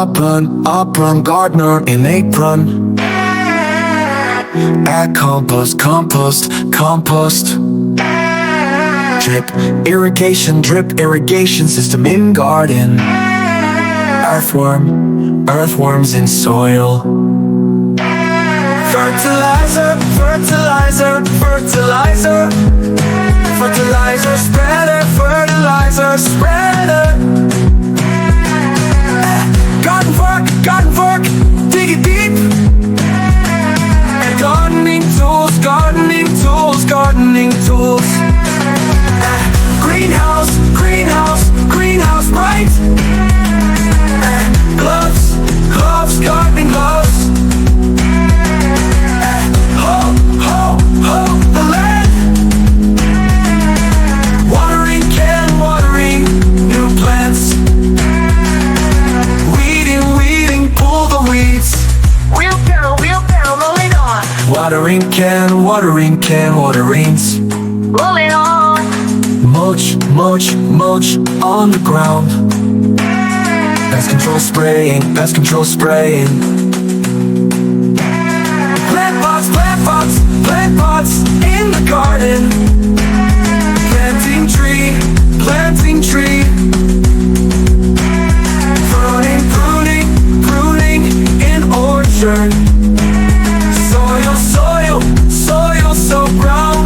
Apron, gardener in apron. Add compost, compost. Drip irrigation system in garden. Earthworms in soil. Fertilizer, spreader. Garden fork, dig it deep. And gardening tools. Greenhouse bright. Gloves, gardening gloves. Ho, the land. Watering new plants. Weeding, pull the weeds. Wheelbarrow, roll it on. Watering waterings. Roll it on. Mulch on the ground. Pest control spraying. Plant pots in the garden. Planting tree. Pruning in orchard. Soil so brown.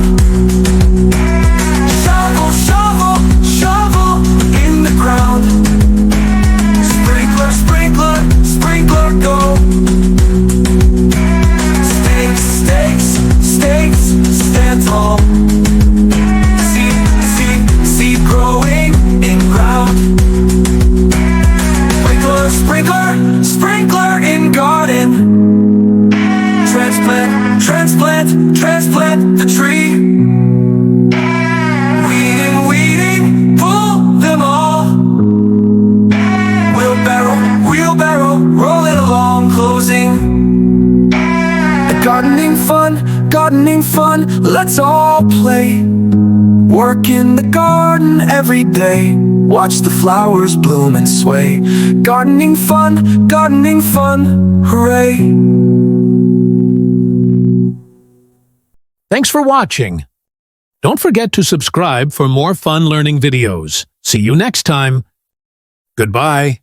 Shovel in the ground. Sprinkler go. Stakes stand tall. Seed growing in ground. Sprinkler in garden. Transplant the tree. Weeding, pull them all. Wheelbarrow, roll it along, closing. Gardening fun, let's all play. Work in the garden every day. Watch the flowers bloom and sway. Gardening fun, hooray. Thanks for watching. Don't forget to subscribe for more fun learning videos. See you next time. Goodbye.